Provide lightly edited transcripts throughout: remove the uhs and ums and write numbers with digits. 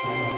Everyone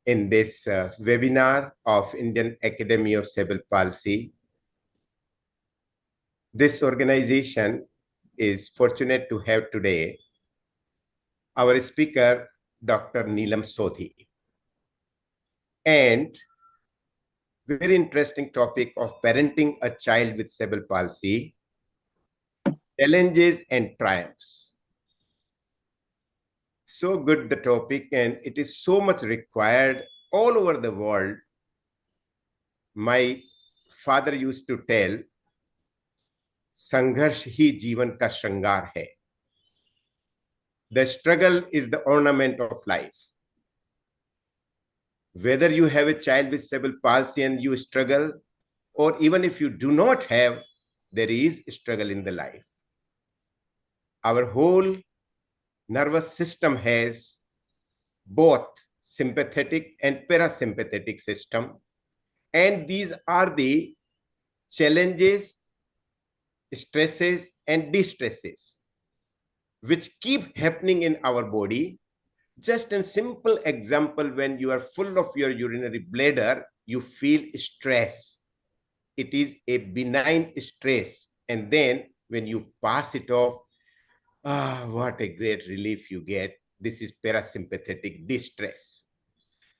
in this webinar of Indian Academy of Cerebral Palsy. This organization is fortunate to have today our speaker, Dr. Neelam Sodhi, and very interesting topic of parenting a child with cerebral palsy, challenges and triumphs. So good the topic, and it is so much required all over the world. My father used to tell, संघर्ष ही जीवन का श्रृंगार है. The struggle is the ornament of life. Whether you have a child with cerebral palsy and you struggle, or even if you do not have, there is struggle in the life. Our whole nervous system has both sympathetic and parasympathetic system, and these are the challenges, stresses and distresses which keep happening in our body. Just a simple example, when you are full of your urinary bladder, you feel stress. It is a benign stress, and then when you pass it off, what a great relief you get. This is parasympathetic distress.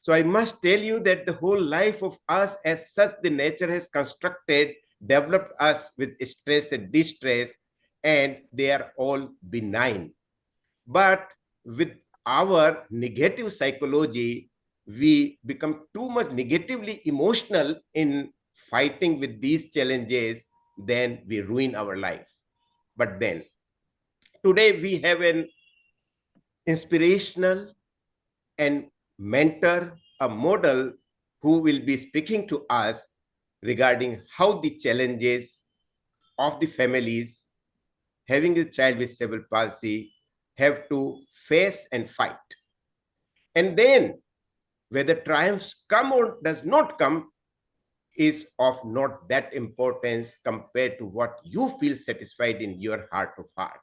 So I must tell you that the whole life of us, as such, the nature has constructed, developed us with stress and distress, and they are all benign. But with our negative psychology, we become too much negatively emotional in fighting with these challenges, then we ruin our life. But then today we have an inspirational and mentor, a model who will be speaking to us regarding how the challenges of the families having a child with cerebral palsy have to face and fight. And then whether triumphs come or does not come is of not that importance compared to what you feel satisfied in your heart of heart.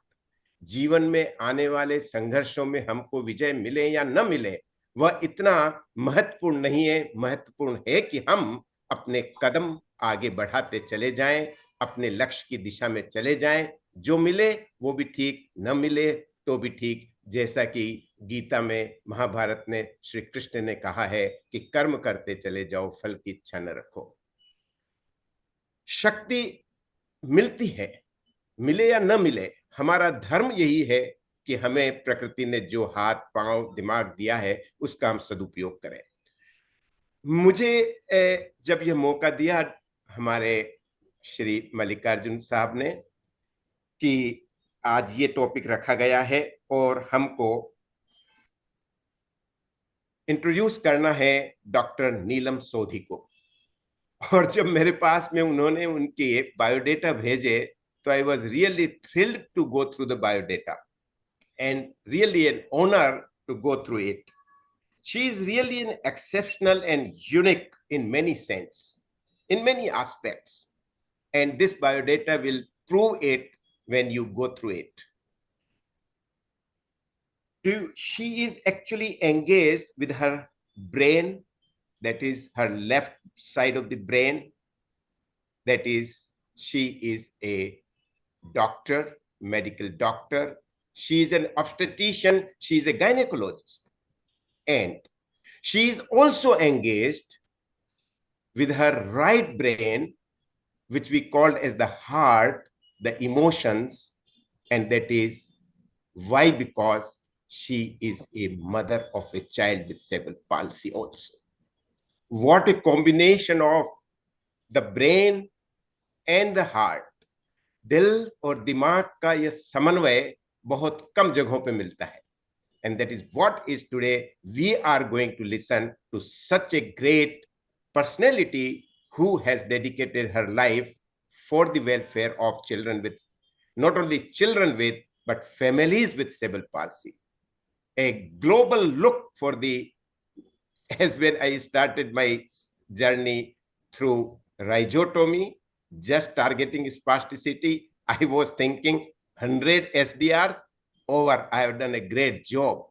जीवन में आने वाले संघर्षों में हमको विजय मिले या न मिले, वह इतना महत्वपूर्ण नहीं है. महत्वपूर्ण है कि हम अपने कदम आगे बढ़ाते चले जाएं, अपने लक्ष्य की दिशा में चले जाएं. जो मिले वो भी ठीक, न मिले तो भी ठीक. जैसा कि गीता में, महाभारत ने श्री कृष्ण ने कहा है कि कर्म करते चले जाओ, फल की इच्छा न रखो. शक्ति मिलती है, मिले या न मिले, हमारा धर्म यही है कि हमें प्रकृति ने जो हाथ, पांव, दिमाग दिया है उसका हम सदुपयोग करें. मुझे जब यह मौका दिया हमारे श्री मल्लिकार्जुन साहब ने कि आज ये टॉपिक रखा गया है और हमको इंट्रोड्यूस करना है डॉक्टर नीलम सोधी को, और जब मेरे पास में उन्होंने उनके बायोडेटा भेजे, so I was really thrilled to go through the biodata and really an honor to go through it. She is really an exceptional and unique in many sense, in many aspects. And this biodata will prove it when you go through it. She is actually engaged with her brain, that is her left side of the brain. That is, she is a doctor, medical doctor. She is an obstetrician. She is a gynecologist. And she is also engaged with her right brain, which we call as the heart, the emotions, and that is why? Because she is a mother of a child with cerebral palsy also. What a combination of the brain and the heart. दिल और दिमाग का यह समन्वय बहुत कम जगहों पे मिलता है. And that is what is today we are going to listen to such a great personality who has dedicated her life for the welfare of children with, not only children with, but families with cerebral palsy. A global look for the, as when I started my journey through rhizotomy, just targeting spasticity, I was thinking 100 SDRs over, I have done a great job.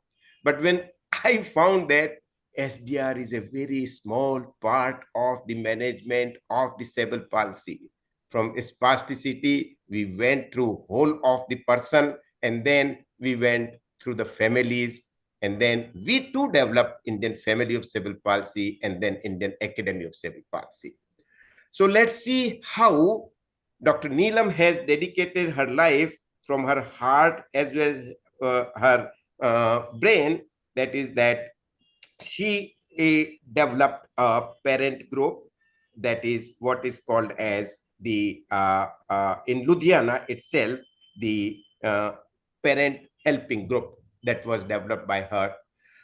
But when I found that SDR is a very small part of the management of the cerebral palsy. From spasticity, we went through whole of the person, and then we went through the families, and then we too developed Indian Family of Cerebral Palsy and then Indian Academy of Cerebral Palsy. So let's see how Dr. Neelam has dedicated her life from her heart as well as her brain. That is that she developed a parent group, that is what is called as the in Ludhiana itself, the parent helping group that was developed by her.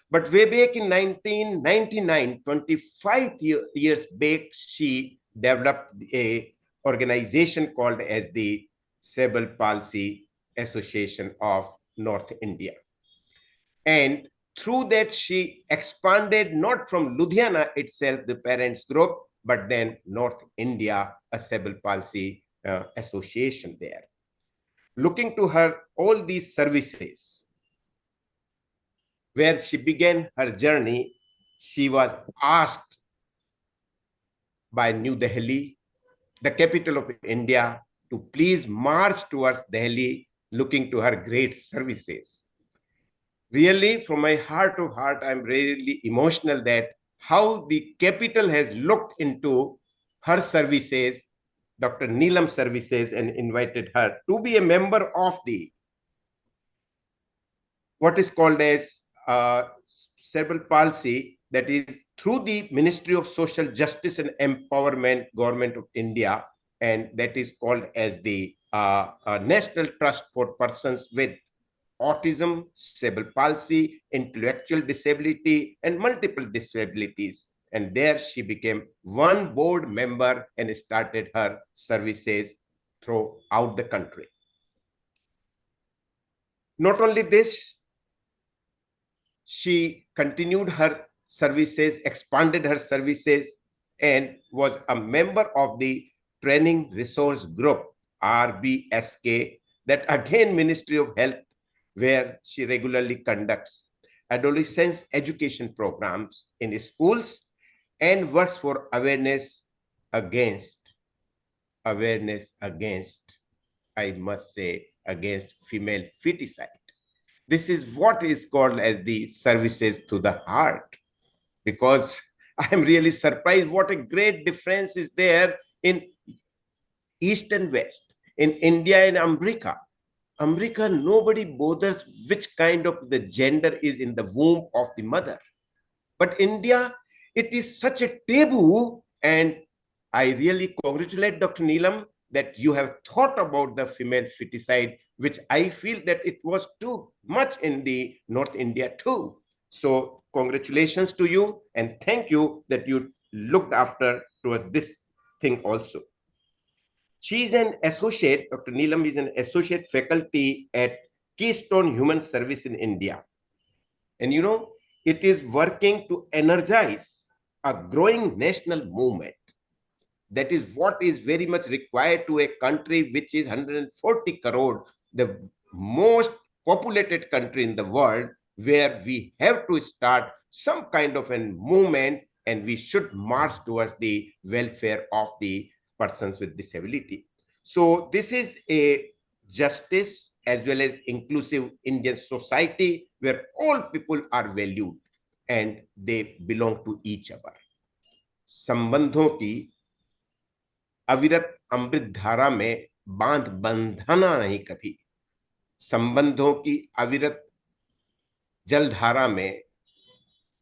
But way back in 1999, 25 years back, she developed a organization called as the Cerebral Palsy Association of North India. And through that, she expanded not from Ludhiana itself, the parents group, but then North India, a cerebral palsy association there. Looking to her, all these services, where she began her journey, she was asked by New Delhi, the capital of India, to please march towards Delhi, looking to her great services. Really, from my heart to heart, I'm really emotional that how the capital has looked into her services, Dr. Neelam services, and invited her to be a member of the what is called as cerebral palsy, that is through the Ministry of Social Justice and Empowerment, Government of India, and that is called as the National Trust for Persons with Autism, Cerebral Palsy, Intellectual Disability, and Multiple Disabilities. And there she became one board member and started her services throughout the country. Not only this, she continued her services, expanded her services, and was a member of the Training Resource Group, RBSK, that again Ministry of Health, where she regularly conducts adolescence education programs in schools and works for awareness against, I must say, against female feticide. This is what is called as the services to the heart, because I'm really surprised what a great difference is there in East and West, in India and America. America, nobody bothers which kind of the gender is in the womb of the mother. But India, it is such a taboo, and I really congratulate Dr. Neelam that you have thought about the female feticide, which I feel that it was too much in the North India too. So congratulations to you, and thank you that you looked after towards this thing also. She is an associate, Dr. Neelam is an associate faculty at Keystone Human Service in India. And you know, it is working to energize a growing national movement. That is what is very much required to a country which is 140 crore, the most populated country in the world, where we have to start some kind of a movement, and we should march towards the welfare of the persons with disability. So this is a justice as well as inclusive Indian society where all people are valued and they belong to each other. संबंधों की अविरत अमृत धारा में बांध बंधना नहीं कभी, संबंधों की अविरत जलधारा में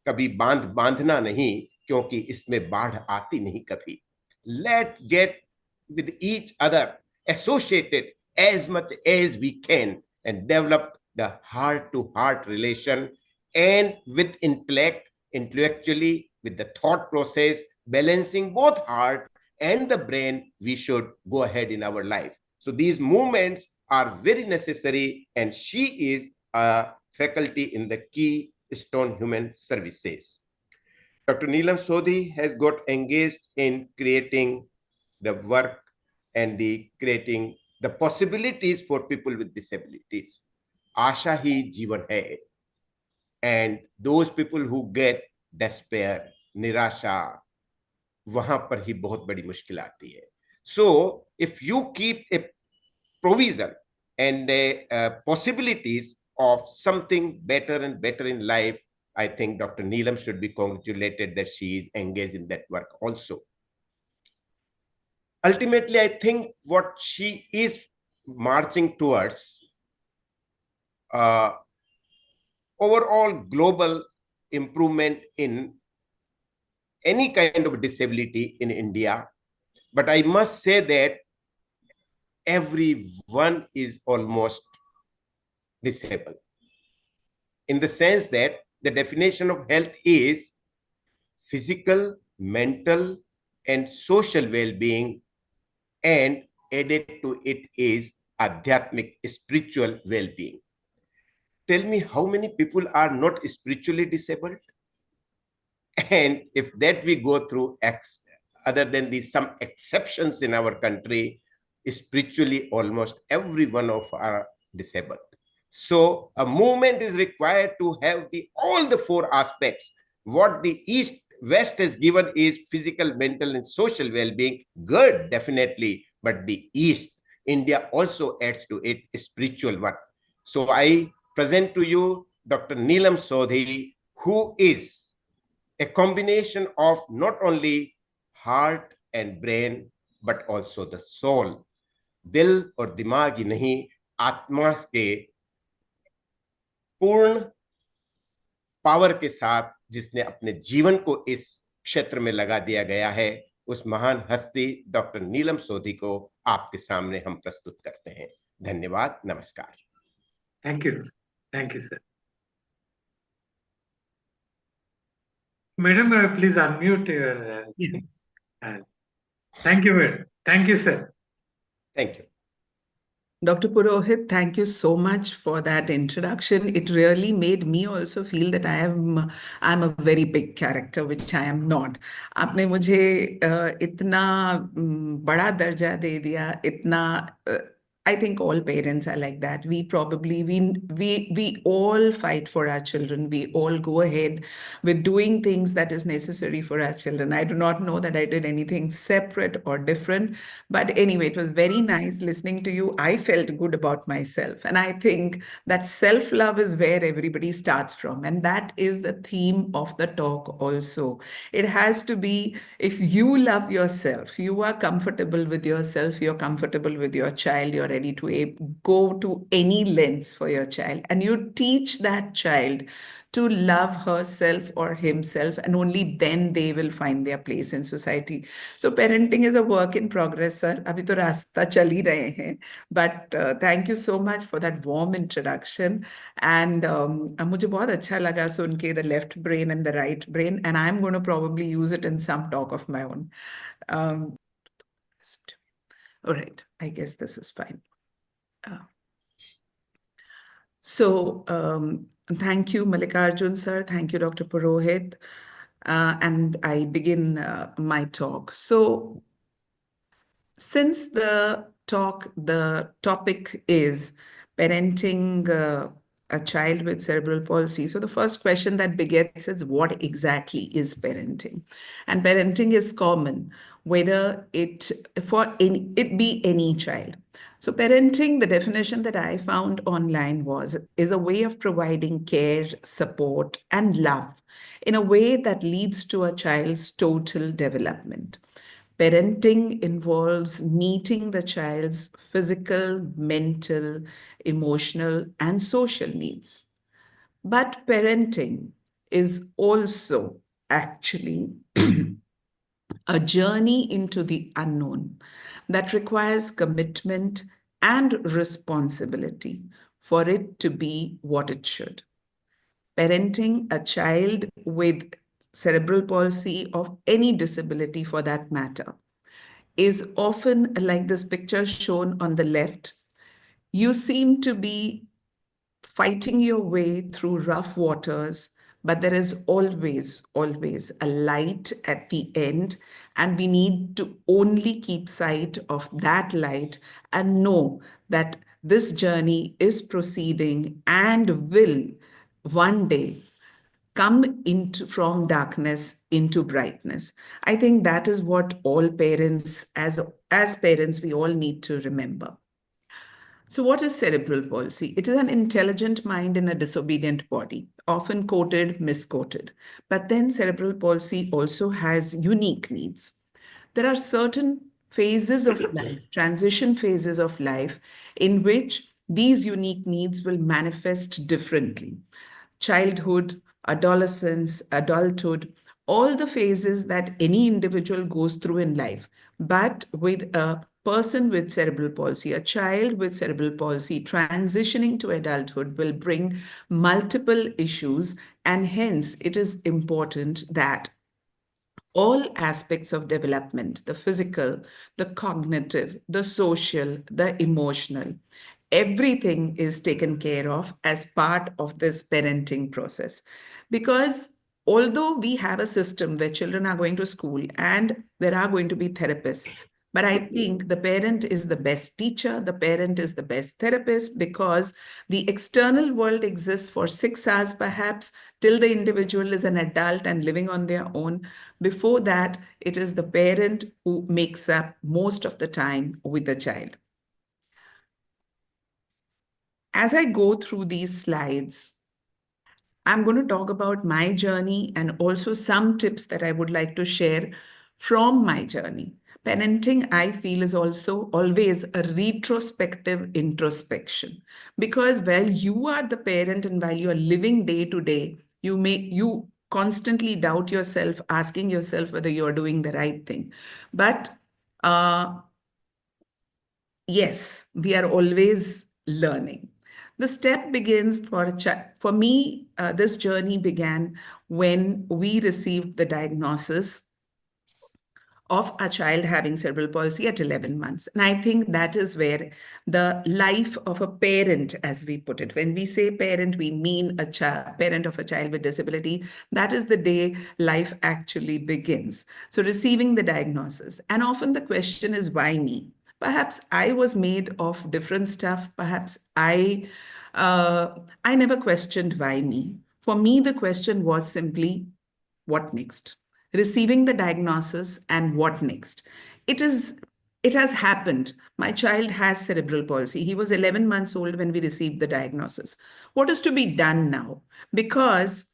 कभी बांधना नहीं, क्योंकि इसमें बाढ़ आती नहीं कभी. Let get with each other associated as much as we can and develop the heart to heart relation, and with intellectually, with the thought process, balancing both heart and the brain, we should go ahead in our life. So these movements are very necessary, and she is a faculty in the Keystone Human Services. Dr. Neelam Sodhi has got engaged in creating the work and the creating the possibilities for people with disabilities. आशा ही जीवन है, and those people who get despair, निराशा, वहां पर ही बहुत बड़ी मुश्किल आती है. So if you keep a provision and possibilities of something better and better in life, I think Dr. Neelam should be congratulated that she is engaged in that work also. Ultimately, I think what she is marching towards, overall global improvement in any kind of disability in India. But I must say that everyone is almost disabled, in the sense that the definition of health is physical, mental, and social well-being, and added to it is adhyatmic, spiritual well-being. Tell me how many people are not spiritually disabled? And if that we go through, other than these some exceptions in our country, spiritually almost every one of are disabled. So a movement is required to have all the four aspects. What the East West has given is physical, mental, and social well-being. Good, definitely. But the East, India also adds to it spiritual one. So I present to you Dr. Neelam Sodhi, who is a combination of not only heart and brain, but also the soul. दिल और दिमाग ही नहीं, आत्मा के पूर्ण power के साथ जिसने अपने जीवन को इस क्षेत्र में लगा दिया गया है, उस महान हस्ती डॉक्टर नीलम सोधी को आपके सामने हम प्रस्तुत करते हैं. धन्यवाद, नमस्कार. Thank you sir. Madam please unmute your. Thank you sir. Thank you. Dr. Purohit, thank you so much for that introduction. It really made me also feel that I'm a very big character, which I am not. आपने मुझे इतना बड़ा दर्जा दे दिया, इतना I think all parents are like that. We all fight for our children. We all go ahead with doing things that is necessary for our children. I do not know that I did anything separate or different, but anyway, it was very nice listening to you. I felt good about myself, and I think that self-love is where everybody starts from, and that is the theme of the talk also. It has to be, if you love yourself, you are comfortable with yourself, you're comfortable with your child, you're ready to go to any lengths for your child, and you teach that child to love herself or himself, and only then they will find their place in society. So parenting is a work in progress, sir. Abhi to rasta chal hi rahe hain. But thank you so much for that warm introduction. And mujhe bahut acha laga sun ke the left brain and the right brain, and I'm going to probably use it in some talk of my own. All right, I guess this is fine. Thank you, Mallikarjun sir. Thank you, Dr. Purohit. And I begin my talk. So, since the topic is parenting a child with cerebral palsy, so the first question that begets is, what exactly is parenting? And parenting is common, whether it be any child. So parenting, the definition that I found online is a way of providing care, support, and love in a way that leads to a child's total development. Parenting involves meeting the child's physical, mental, emotional, and social needs. But parenting is also actually a journey into the unknown that requires commitment and responsibility for it to be what it should. Parenting a child with cerebral palsy of any disability for that matter is often like this picture shown on the left. You seem to be fighting your way through rough waters, but there is always, always a light at the end. And we need to only keep sight of that light and know that this journey is proceeding and will one day come into from darkness into brightness. I think that is what all parents, as parents, we all need to remember. So, what is cerebral palsy? It is an intelligent mind in a disobedient body, often quoted, misquoted. But then, cerebral palsy also has unique needs. There are certain phases of life, transition phases of life, in which these unique needs will manifest differently. Childhood, adolescence, adulthood, all the phases that any individual goes through in life. But with a person with cerebral palsy, a child with cerebral palsy transitioning to adulthood will bring multiple issues, and hence it is important that all aspects of development, the physical, the cognitive, the social, the emotional, everything is taken care of as part of this parenting process. Because although we have a system where children are going to school and there are going to be therapists, but I think the parent is the best teacher, the parent is the best therapist, because the external world exists for 6 hours perhaps till the individual is an adult and living on their own. Before that, it is the parent who makes up most of the time with the child. As I go through these slides, I'm going to talk about my journey and also some tips that I would like to share from my journey. Parenting, I feel, is also always a retrospective introspection, because while you are the parent and while you are living day to day, you constantly doubt yourself, asking yourself whether you're doing the right thing. But yes, we are always learning. The step begins for me. This journey began when we received the diagnosis of a child having cerebral palsy at 11 months. And I think that is where the life of a parent, as we put it, when we say parent, we mean a parent of a child with disability. That is the day life actually begins. So receiving the diagnosis. And often the question is, why me? Perhaps I was made of different stuff. Perhaps I never questioned why me. For me, the question was simply, what next? Receiving the diagnosis and what next? It is it has happened. My child has cerebral palsy. He was 11 months old when we received the diagnosis. What is to be done now? Because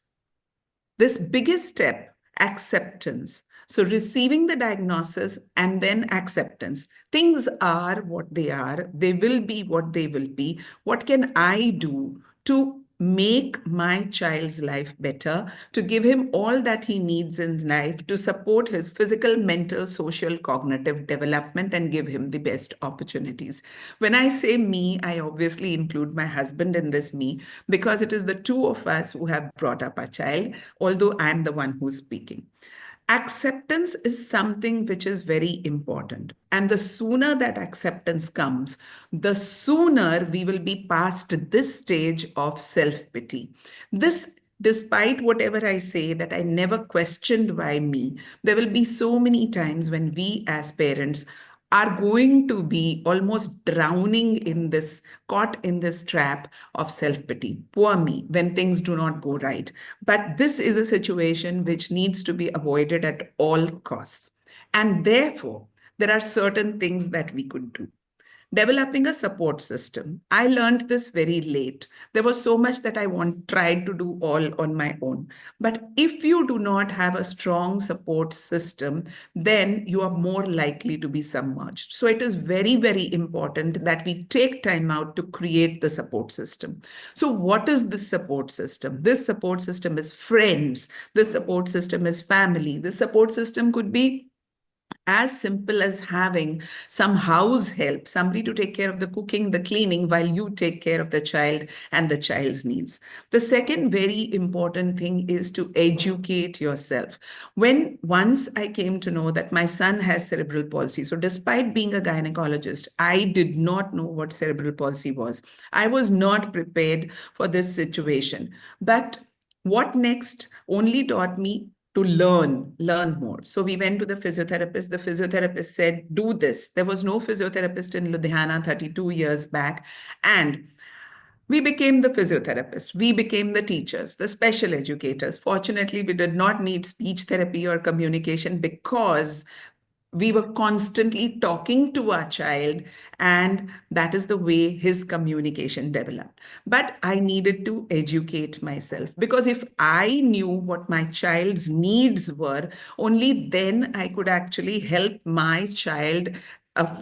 this biggest step, acceptance. So, receiving the diagnosis and then acceptance. Things are what they are, they will be what they will be. What can I do to make my child's life better, to give him all that he needs in life, to support his physical, mental, social, cognitive development, and give him the best opportunities? When I say me, I obviously include my husband in this me, because it is the two of us who have brought up our child, although I'm the one who's speaking. Acceptance is something which is very important. And the sooner that acceptance comes, the sooner we will be past this stage of self pity. This, despite whatever I say, that I never questioned why me, there will be so many times when we as parents are going to be almost drowning in this, caught in this trap of self pity. Poor me, when things do not go right. But this is a situation which needs to be avoided at all costs. And therefore, there are certain things that we could do. Developing a support system. I learned this very late. There was so much that I tried to do all on my own. But if you do not have a strong support system, then you are more likely to be submerged. So it is very, very important that we take time out to create the support system. So what is this support system? This support system is friends. This support system is family. This support system could be as simple as having some house help, somebody to take care of the cooking, the cleaning, while you take care of the child and the child's needs. The second very important thing is to educate yourself. Once I came to know that my son has cerebral palsy, so despite being a gynecologist, I did not know what cerebral palsy was. I was not prepared for this situation. But what next only taught me to learn more. So we went to the physiotherapist. The physiotherapist said, do this. There was no physiotherapist in Ludhiana 32 years back. And we became the physiotherapists. We became the teachers, the special educators. Fortunately, we did not need speech therapy or communication because we were constantly talking to our child, and that is the way his communication developed. But I needed to educate myself, because if I knew what my child's needs were, only then I could actually help my child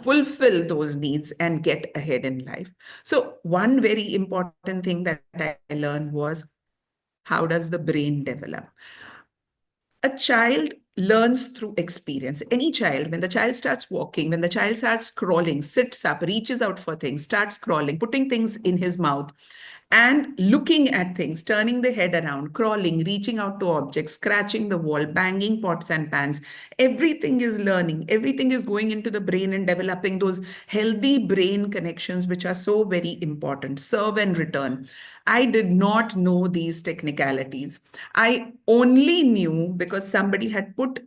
fulfill those needs and get ahead in life. So one very important thing that I learned was, how does the brain develop? A child learns through experience. Any child, when the child starts walking, when the child starts crawling, sits up, reaches out for things, starts crawling, putting things in his mouth, and looking at things, turning the head around, crawling, reaching out to objects, scratching the wall, banging pots and pans, everything is learning. Everything is going into the brain and developing those healthy brain connections, which are so very important. Serve and return. I did not know these technicalities. I only knew because somebody had put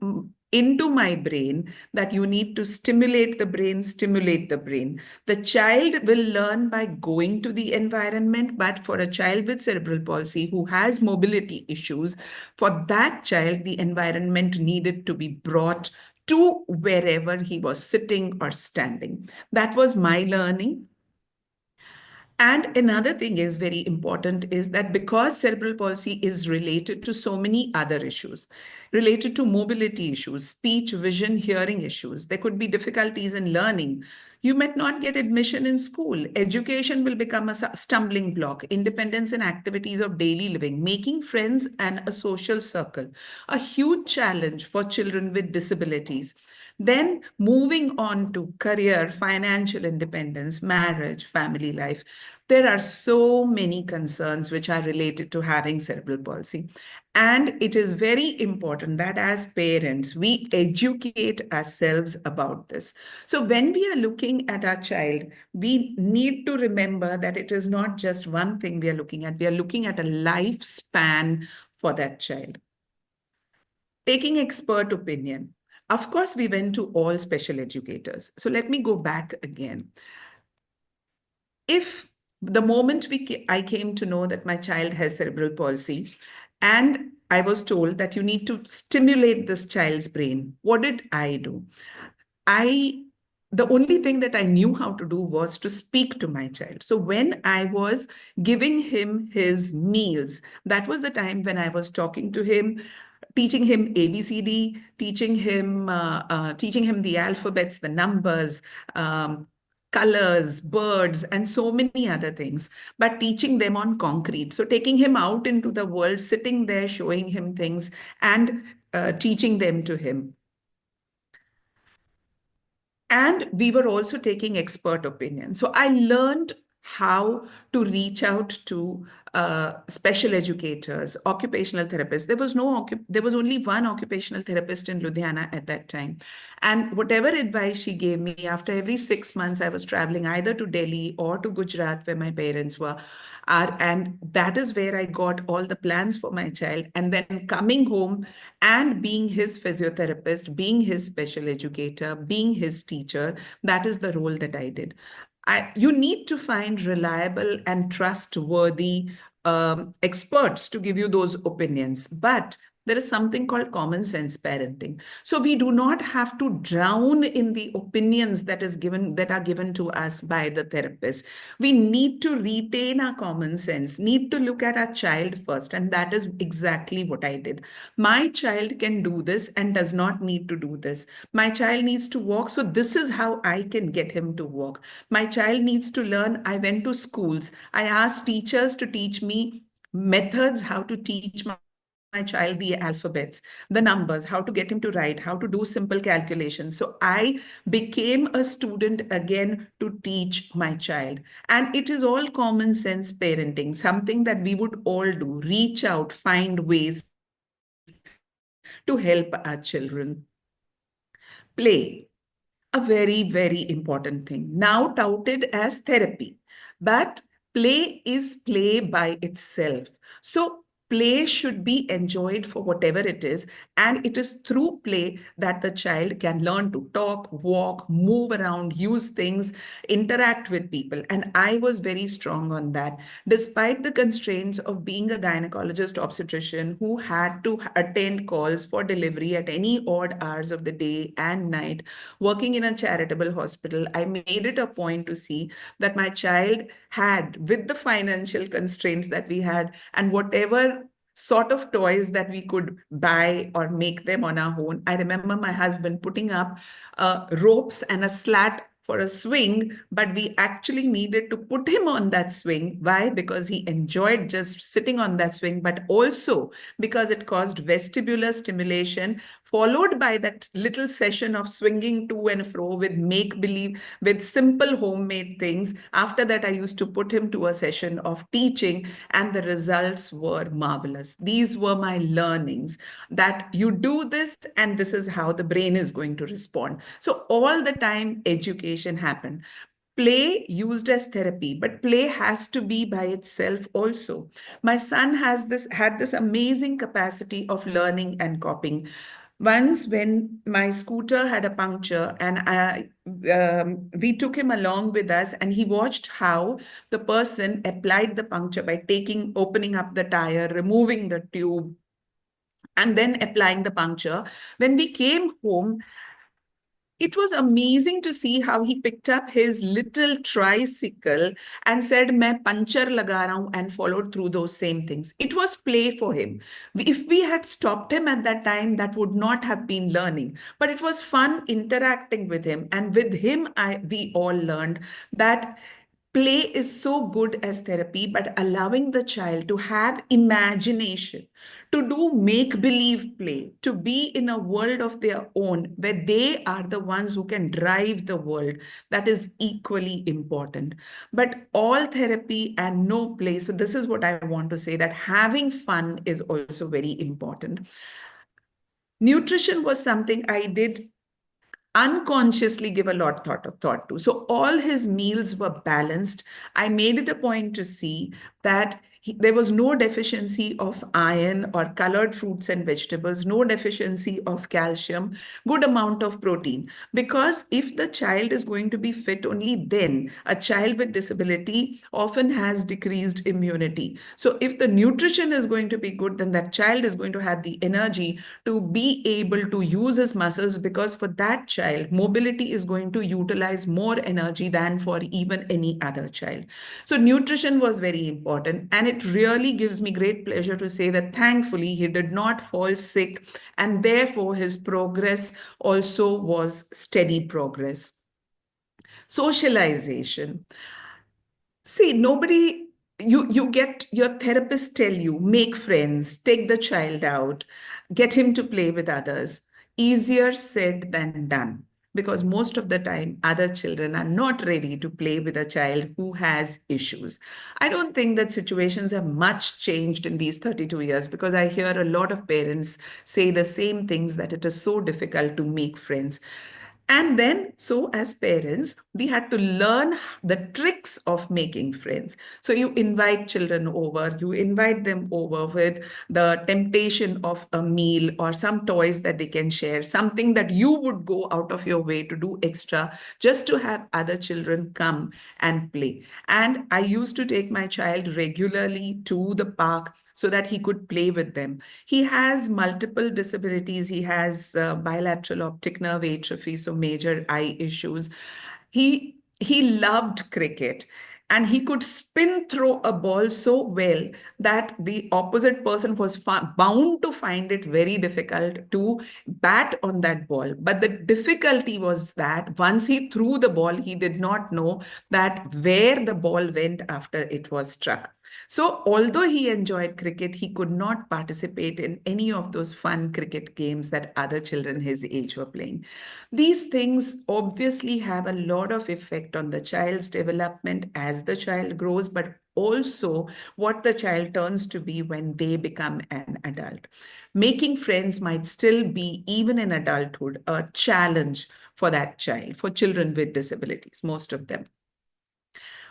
into my brain that you need to stimulate the brain, stimulate the brain. The child will learn by going to the environment, but for a child with cerebral palsy who has mobility issues, for that child, the environment needed to be brought to wherever he was sitting or standing. That was my learning. And another thing is very important is that because cerebral palsy is related to so many other issues, related to mobility issues, speech, vision, hearing issues, there could be difficulties in learning. You might not get admission in school. Education will become a stumbling block. Independence in activities of daily living, making friends and a social circle, a huge challenge for children with disabilities. Then moving on to career, financial independence, marriage, family life. There are so many concerns which are related to having cerebral palsy. And it is very important that as parents, we educate ourselves about this. So when we are looking at our child, we need to remember that it is not just one thing we are looking at. We are looking at a lifespan for that child. Taking expert opinion. Of course, we went to all special educators. So let me go back again. If the moment I came to know that my child has cerebral palsy, and I was told that you need to stimulate this child's brain, what did I do? The only thing that I knew how to do was to speak to my child. So when I was giving him his meals, that was the time when I was talking to him, teaching him ABCD, teaching him the alphabets, the numbers, colors, birds, and so many other things, but teaching them on concrete. So taking him out into the world, sitting there, showing him things, and teaching them to him. And we were also taking expert opinion. So I learned how to reach out to special educators, occupational therapists. There was only one occupational therapist in Ludhiana at that time. And whatever advice she gave me, after every 6 months, I was traveling either to Delhi or to Gujarat, where my parents were. And that is where I got all the plans for my child. And then coming home and being his physiotherapist, being his special educator, being his teacher, that is the role that I did. You need to find reliable and trustworthy experts to give you those opinions. But there is something called common sense parenting. So we do not have to drown in the opinions that are given to us by the therapist. We need to retain our common sense, need to look at our child first. And that is exactly what I did. My child can do this and does not need to do this. My child needs to walk, so this is how I can get him to walk. My child needs to learn. I went to schools. I asked teachers to teach me methods how to teach my child the alphabets, the numbers, how to get him to write, how to do simple calculations. So I became a student again to teach my child. And it is all common sense parenting, something that we would all do, reach out, find ways to help our children. Play, a very, very important thing, now touted as therapy. But play is play by itself. So play should be enjoyed for whatever it is. And it is through play that the child can learn to talk, walk, move around, use things, interact with people. And I was very strong on that. Despite the constraints of being a gynecologist obstetrician who had to attend calls for delivery at any odd hours of the day and night, working in a charitable hospital, I made it a point to see that my child had, with the financial constraints that we had, and whatever sort of toys that we could buy or make them on our own. I remember my husband putting up ropes and a slat for a swing, but we actually needed to put him on that swing. Why? Because he enjoyed just sitting on that swing, but also because it caused vestibular stimulation, followed by that little session of swinging to and fro with make believe, with simple homemade things. After that, I used to put him to a session of teaching, and the results were marvelous. These were my learnings, that you do this, and this is how the brain is going to respond. So, all the time, education happened. Play used as therapy, but play has to be by itself also. My son had this amazing capacity of learning and copying. Once, when my scooter had a puncture, and we took him along with us, and he watched how the person applied the puncture by opening up the tire, removing the tube, and then applying the puncture. When we came home, it was amazing to see how he picked up his little tricycle and said, "Main puncture laga raha hu," and followed through those same things. It was play for him. If we had stopped him at that time, that would not have been learning. But it was fun interacting with him. And with him, we all learned that play is so good as therapy, but allowing the child to have imagination, to do make believe play, to be in a world of their own where they are the ones who can drive the world, that is equally important. But all therapy and no play. So, this is what I want to say, that having fun is also very important. Nutrition was something I did unconsciously give a lot thought to. So all his meals were balanced. I made it a point to see that there was no deficiency of iron or colored fruits and vegetables, no deficiency of calcium, good amount of protein. Because if the child is going to be fit, only then a child with disability often has decreased immunity. So if the nutrition is going to be good, then that child is going to have the energy to be able to use his muscles, because for that child, mobility is going to utilize more energy than for even any other child. So nutrition was very important, and it really gives me great pleasure to say that thankfully he did not fall sick, and therefore his progress also was steady progress. Socialization. See, you get your therapist tell you, make friends, take the child out, get him to play with others. Easier said than done, because most of the time other children are not ready to play with a child who has issues. I don't think that situations have much changed in these 32 years, because I hear a lot of parents say the same things, that it is so difficult to make friends. And then, so as parents, we had to learn the tricks of making friends. So you invite children over, you invite them over with the temptation of a meal or some toys that they can share, something that you would go out of your way to do extra just to have other children come and play. And I used to take my child regularly to the park so that he could play with them. He has multiple disabilities. He has bilateral optic nerve atrophy, so major eye issues. He loved cricket, and he could spin throw a ball so well that the opposite person was bound to find it very difficult to bat on that ball. But the difficulty was that once he threw the ball, he did not know that where the ball went after it was struck. So, although he enjoyed cricket, he could not participate in any of those fun cricket games that other children his age were playing. These things obviously have a lot of effect on the child's development as the child grows, but also what the child turns to be when they become an adult. Making friends might still be, even in adulthood, a challenge for that child, for children with disabilities, most of them.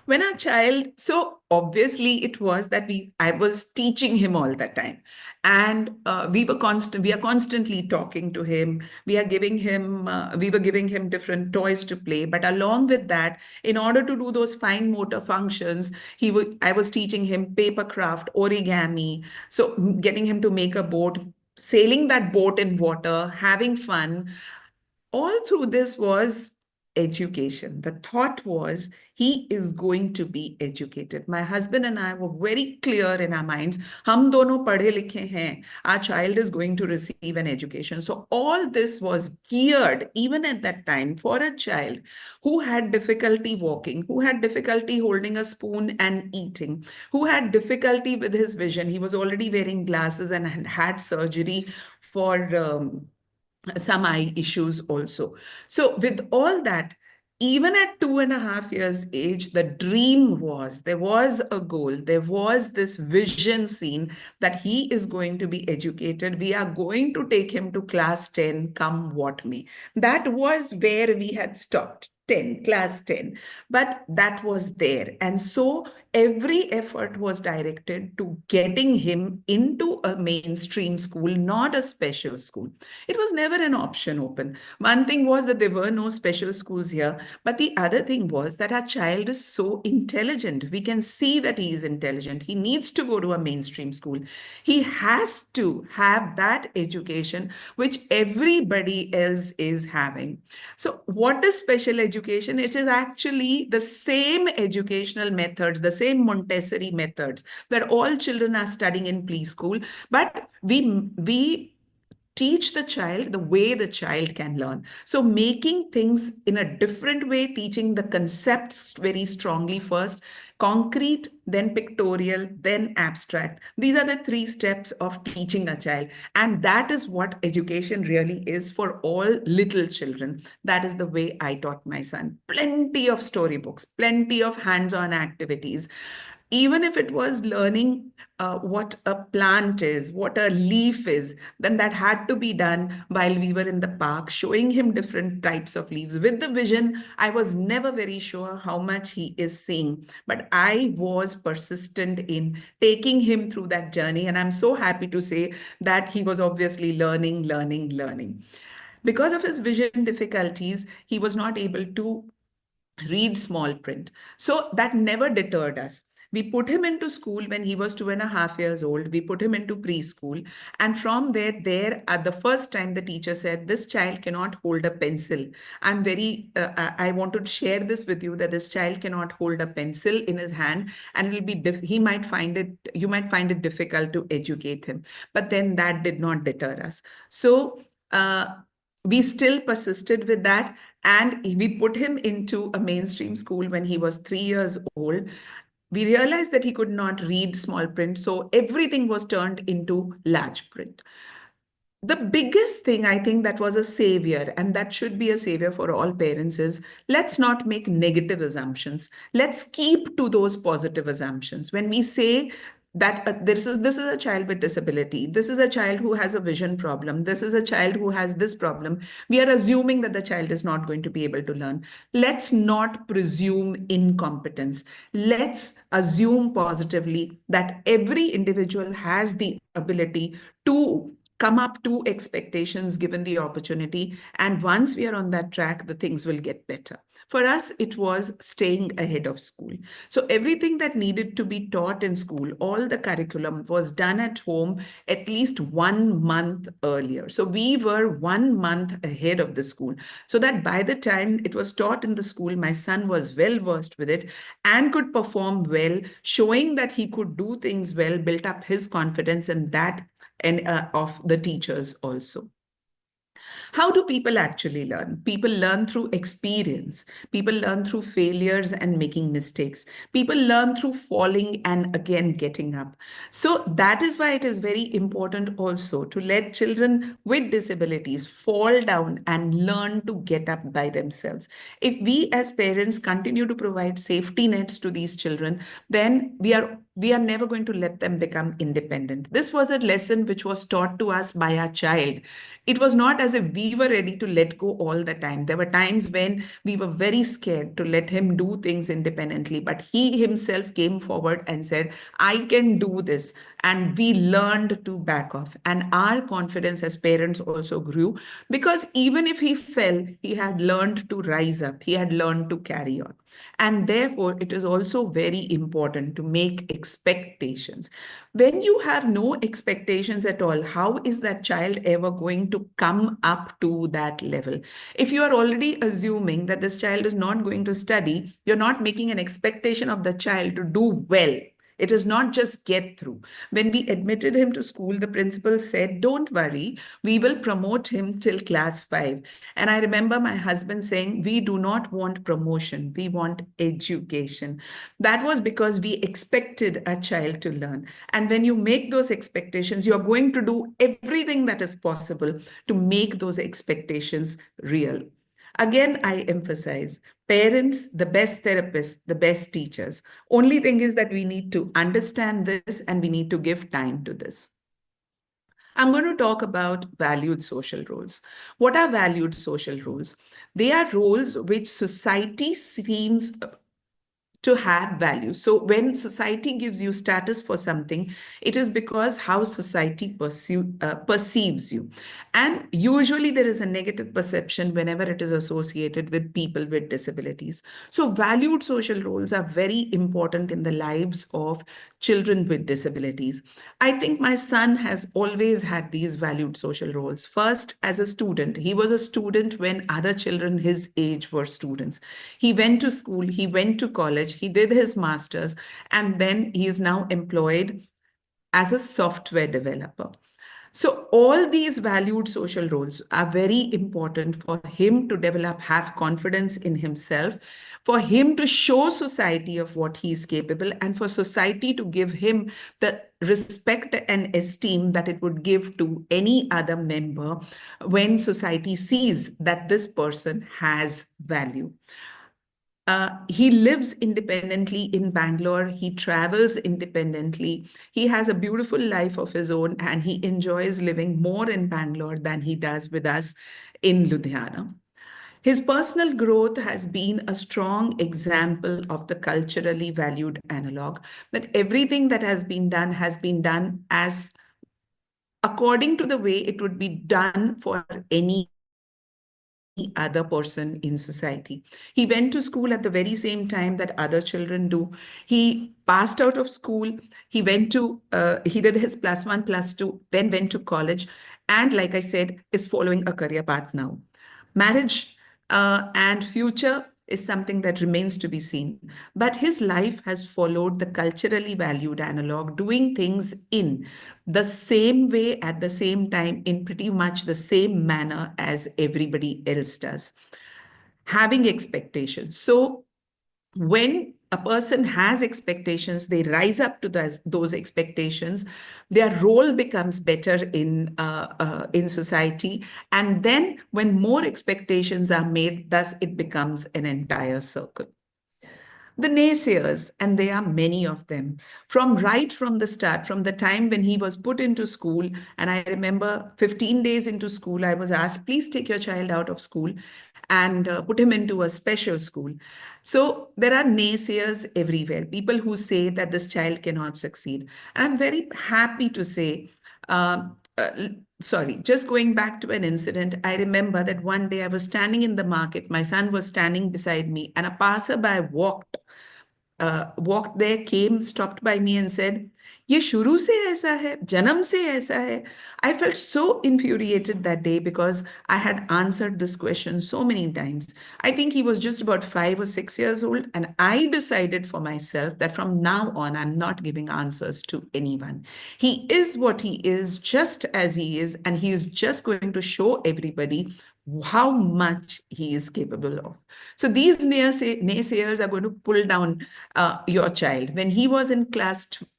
When our child, so obviously it was that I was teaching him all the time, and we are constantly talking to him. We were giving him different toys to play, but along with that, in order to do those fine motor functions, I was teaching him paper craft, origami, so getting him to make a boat, sailing that boat in water, having fun. All through this was education. The thought was he is going to be educated. My husband and I were very clear in our minds, hum dono padhe likhe hain. Our child is going to receive an education. So all this was geared, even at that time, for a child who had difficulty walking, who had difficulty holding a spoon and eating, who had difficulty with his vision. He was already wearing glasses and had surgery for some eye issues also. So with all that, even at 2.5 years age, the dream was, there was a goal, there was this vision seen that he is going to be educated. We are going to take him to class 10, come what may. That was where we had stopped. 10, class 10, but that was there. And so every effort was directed to getting him into a mainstream school, not a special school. It was never an option open. One thing was that there were no special schools here, but the other thing was that our child is so intelligent. We can see that he is intelligent. He needs to go to a mainstream school. He has to have that education which everybody else is having. So what is special education? It is actually the same educational methods, the same Montessori methods that all children are studying in preschool, but we teach the child the way the child can learn. So making things in a different way, teaching the concepts very strongly first, concrete, then pictorial, then abstract. These are the 3 steps of teaching a child. And that is what education really is for all little children. That is the way I taught my son. Plenty of storybooks, plenty of hands-on activities. Even if it was learning what a plant is, what a leaf is, then that had to be done while we were in the park, showing him different types of leaves. With the vision, I was never very sure how much he is seeing, but I was persistent in taking him through that journey. And I'm so happy to say that he was obviously learning. Because of his vision difficulties, he was not able to read small print. So that never deterred us. We put him into school when he was 2.5 years old. We put him into preschool. And from there, at the first time, the teacher said, this child cannot hold a pencil. I want to share this with you that this child cannot hold a pencil in his hand, and it'll be, you might find it difficult to educate him. But then that did not deter us. So, we still persisted with that, and we put him into a mainstream school when he was 3 years old. We realized that he could not read small print, so everything was turned into large print. The biggest thing I think that was a savior, and that should be a savior for all parents, is let's not make negative assumptions. Let's keep to those positive assumptions. When we say that this is a child with disability, this is a child who has a vision problem, this is a child who has this problem, we are assuming that the child is not going to be able to learn. Let's not presume incompetence. Let's assume positively that every individual has the ability to come up to expectations given the opportunity. And once we are on that track, the things will get better. For us, it was staying ahead of school. So everything that needed to be taught in school, all the curriculum was done at home at least 1 month earlier. So we were 1 month ahead of the school, so that by the time it was taught in the school, my son was well versed with it and could perform well, showing that he could do things well, built up his confidence, and that and of the teachers also. How do people actually learn? People learn through experience. People learn through failures and making mistakes. People learn through falling and again getting up. So that is why it is very important also to let children with disabilities fall down and learn to get up by themselves. If we as parents continue to provide safety nets to these children, then we are never going to let them become independent. This was a lesson which was taught to us by our child. It was not as if we were ready to let go all the time. There were times when we were very scared to let him do things independently, but he himself came forward and said, I can do this. And we learned to back off. And our confidence as parents also grew, because even if he fell, he had learned to rise up, he had learned to carry on. And therefore, it is also very important to make expectations. When you have no expectations at all, how is that child ever going to come up to that level? If you are already assuming that this child is not going to study, you're not making an expectation of the child to do well. It is not just get through. When we admitted him to school, the principal said, don't worry, we will promote him till class 5. And I remember my husband saying, we do not want promotion, we want education. That was because we expected a child to learn. And when you make those expectations, you're going to do everything that is possible to make those expectations real. Again, I emphasize, parents, the best therapists, the best teachers. Only thing is that we need to understand this and we need to give time to this. I'm going to talk about valued social roles. What are valued social roles? They are roles which society seems to have value. So when society gives you status for something, it is because how society perceives you. And usually there is a negative perception whenever it is associated with people with disabilities. So valued social roles are very important in the lives of children with disabilities. I think my son has always had these valued social roles. First, as a student, he was a student when other children his age were students. He went to school, he went to college, he did his master's, and then he is now employed as a software developer. So all these valued social roles are very important for him to develop, have confidence in himself, for him to show society of what he is capable, and for society to give him the respect and esteem that it would give to any other member when society sees that this person has value. He lives independently in Bangalore. He travels independently. He has a beautiful life of his own, and he enjoys living more in Bangalore than he does with us in Ludhiana. His personal growth has been a strong example of the culturally valued analog, that everything that has been done as according to the way it would be done for any other person in society. He went to school at the very same time that other children do. He passed out of school. He did his +1, +2, then went to college. And like I said, is following a career path now. Marriage and future is something that remains to be seen. But his life has followed the culturally valued analog, doing things in the same way at the same time, in pretty much the same manner as everybody else does. Having expectations. So when a person has expectations, they rise up to those expectations. Their role becomes better in society. And then when more expectations are made, thus it becomes an entire circle. The naysayers, and there are many of them, right from the start, from the time when he was put into school. And I remember 15 days into school, I was asked, please take your child out of school and put him into a special school. So there are naysayers everywhere, people who say that this child cannot succeed. And I'm very happy to say, sorry, just going back to an incident, I remember that one day I was standing in the market, my son was standing beside me, and a passerby walked there, came, stopped by me and said, ये शुरू से ऐसा है, जन्म से ऐसा है. I felt so infuriated that day because I had answered this question so many times. I think he was just about 5 or 6 years old, and I decided for myself that from now on, I'm not giving answers to anyone. He is what he is, just as he is, and he is just going to show everybody how much he is capable of. So these naysayers are going to pull down your child. When he was in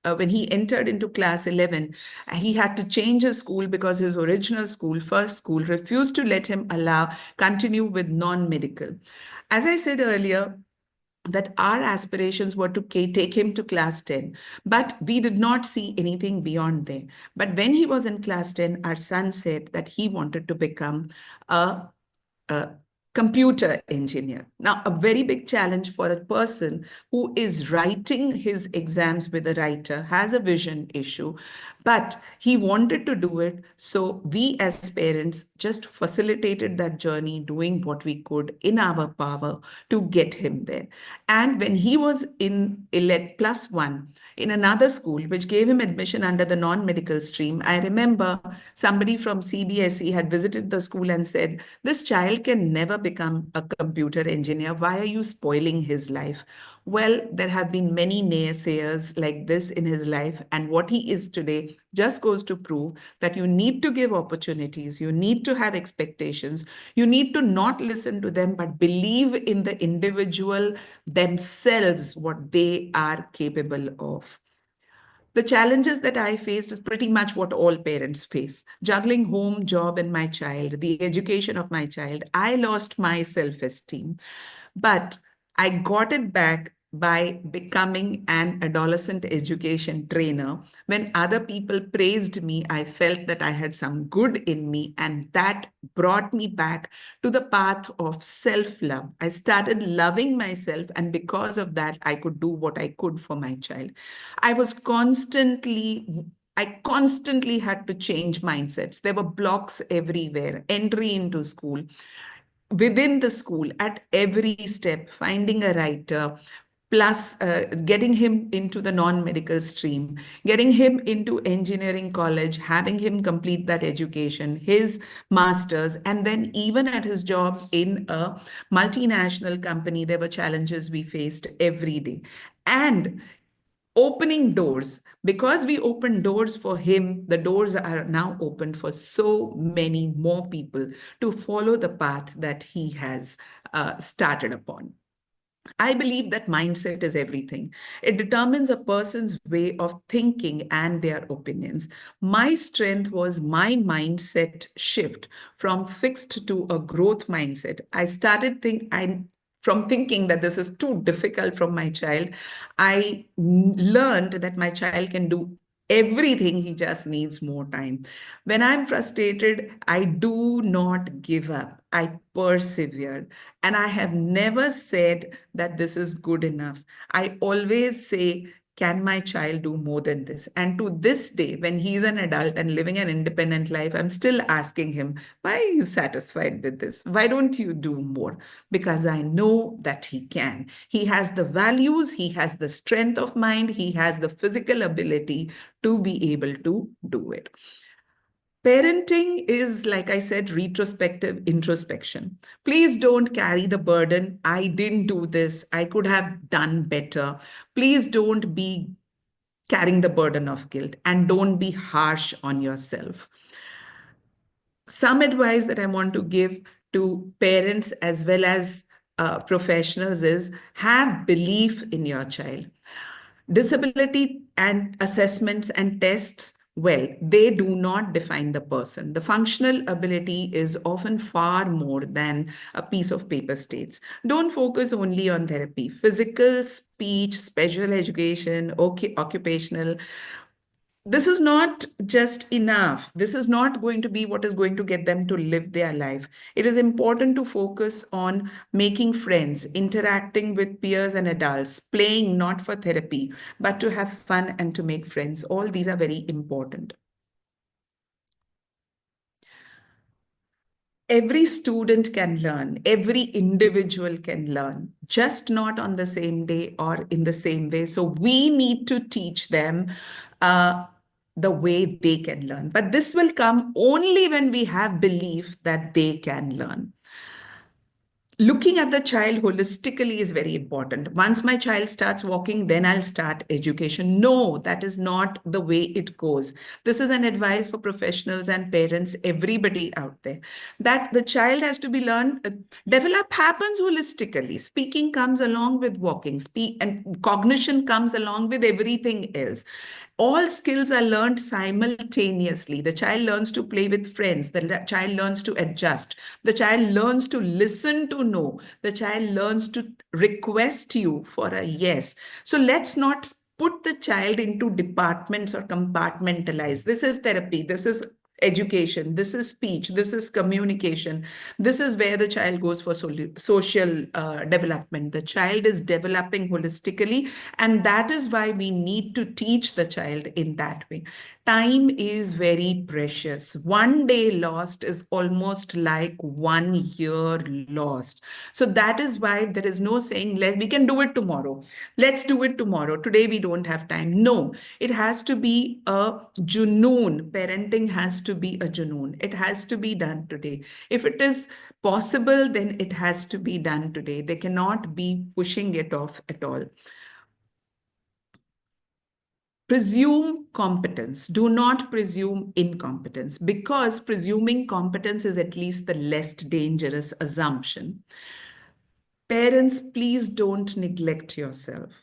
when he entered into class 11, he had to change his school because his original school, first school, refused to let him continue with non-medical. As I said earlier, that our aspirations were to take him to class 10, but we did not see anything beyond there. But when he was in class 10, our son said that he wanted to become a computer engineer. Now, a very big challenge for a person who is writing his exams with a writer, has a vision issue, but he wanted to do it. So we as parents just facilitated that journey, doing what we could in our power to get him there. And when he was in elect plus one in another school, which gave him admission under the non-medical stream, I remember somebody from CBSE had visited the school and said, this child can never become a computer engineer. Why are you spoiling his life? Well, there have been many naysayers like this in his life. And what he is today just goes to prove that you need to give opportunities. You need to have expectations. You need to not listen to them, but believe in the individual themselves, what they are capable of. The challenges that I faced is pretty much what all parents face. Juggling home, job, and my child, the education of my child. I lost my self-esteem, but I got it back by becoming an adolescent education trainer. When other people praised me, I felt that I had some good in me, and that brought me back to the path of self-love. I started loving myself, and because of that, I could do what I could for my child. I constantly had to change mindsets. There were blocks everywhere, entry into school, within the school, at every step, finding a writer, plus getting him into the non-medical stream, getting him into engineering college, having him complete that education, his master's, and then even at his job in a multinational company, there were challenges we faced every day. And opening doors, because we opened doors for him, the doors are now open for so many more people to follow the path that he has started upon. I believe that mindset is everything. It determines a person's way of thinking and their opinions. My strength was my mindset shift from fixed to a growth mindset. From thinking that this is too difficult from my child, I learned that my child can do everything, he just needs more time. When I'm frustrated, I do not give up. I persevere. And I have never said that this is good enough. I always say, can my child do more than this? And to this day, when he's an adult and living an independent life, I'm still asking him, why are you satisfied with this? Why don't you do more? Because I know that he can. He has the values, he has the strength of mind, he has the physical ability to be able to do it. Parenting is, like I said, retrospective introspection. Please don't carry the burden. I didn't do this. I could have done better. Please don't be carrying the burden of guilt, and don't be harsh on yourself. Some advice that I want to give to parents as well as professionals is, have belief in your child. Disability and assessments and tests Well, they do not define the person. The functional ability is often far more than a piece of paper states. Don't focus only on therapy. Physical, speech, special education, occupational, this is not just enough. This is not going to be what is going to get them to live their life. It is important to focus on making friends, interacting with peers and adults, playing not for therapy, but to have fun and to make friends. All these are very important. Every student can learn, every individual can learn, just not on the same day or in the same way. So we need to teach them the way they can learn. But this will come only when we have belief that they can learn. Looking at the child holistically is very important. Once my child starts walking, then I'll start education. No, that is not the way it goes. This is an advice for professionals and parents, everybody out there, that the child has to be learned. Develop happens holistically. Speaking comes along with walking. And cognition comes along with everything else. All skills are learned simultaneously. The child learns to play with friends. The child learns to adjust. The child learns to listen to no. The child learns to request you for a yes. So let's not put the child into departments or compartmentalize. This is therapy. This is education, this is speech, this is communication, this is where the child goes for social development. The child is developing holistically, and that is why we need to teach the child in that way. Time is very precious. One day lost is almost like 1 year lost. So that is why there is no saying, we can do it tomorrow. Let's do it tomorrow. Today we don't have time. No, it has to be a junoon. Parenting has to be a junoon. It has to be done today. If it is possible, then it has to be done today. They cannot be pushing it off at all. Presume competence. Do not presume incompetence, because presuming competence is at least the less dangerous assumption. Parents, please don't neglect yourself.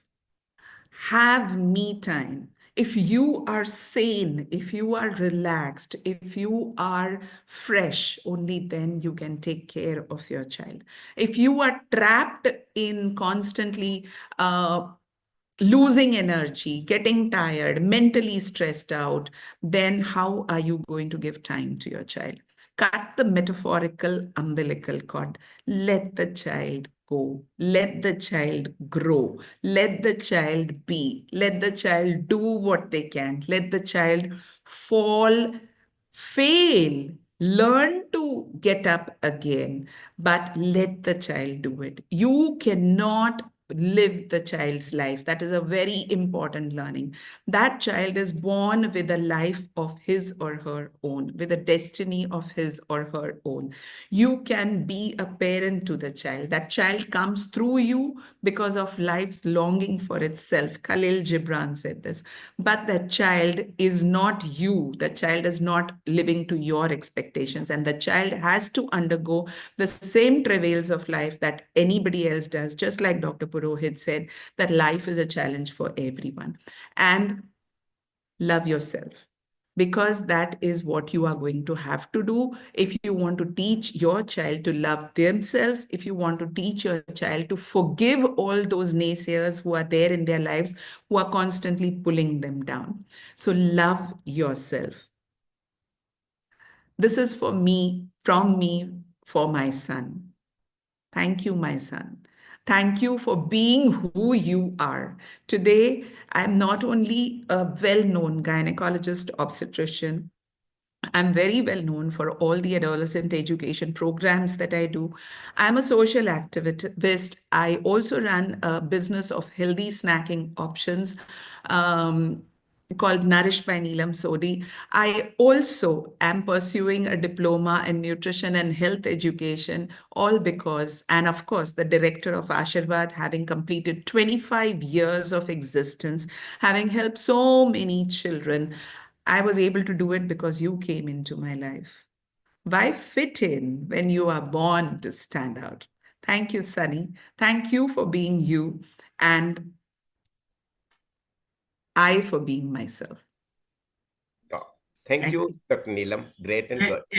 Have me time. If you are sane, if you are relaxed, if you are fresh, only then you can take care of your child. If you are trapped in constantly losing energy, getting tired, mentally stressed out, then how are you going to give time to your child? Cut the metaphorical umbilical cord. Let the child go. Let the child grow. Let the child be. Let the child do what they can. Let the child fall, fail, learn to get up again, but let the child do it. You cannot live the child's life. That is a very important learning. That child is born with a life of his or her own, with a destiny of his or her own. You can be a parent to the child. That child comes through you because of life's longing for itself. Khalil Gibran said this. But the child is not you. The child is not living to your expectations. And the child has to undergo the same travails of life that anybody else does, just like Dr. Purohit said, that life is a challenge for everyone. And love yourself, because that is what you are going to have to do if you want to teach your child to love themselves, if you want to teach your child to forgive all those naysayers who are there in their lives, who are constantly pulling them down. So love yourself. This is for me, from me, for my son. Thank you, my son. Thank you for being who you are. Today, I'm not only a well-known gynecologist, obstetrician, I'm very well known for all the adolescent education programs that I do. I'm a social activist. I also run a business of healthy snacking options called Nourish by Neelam Sodhi. I also am pursuing a diploma in nutrition and health education, all because, and of course, the director of Ashirvad, having completed 25 years of existence, having helped so many children, I was able to do it because you came into my life. Why fit in when you are born to stand out? Thank you, Sunny. Thank you for being you, and I for being myself. Thank you, Dr. Neelam. Great and good.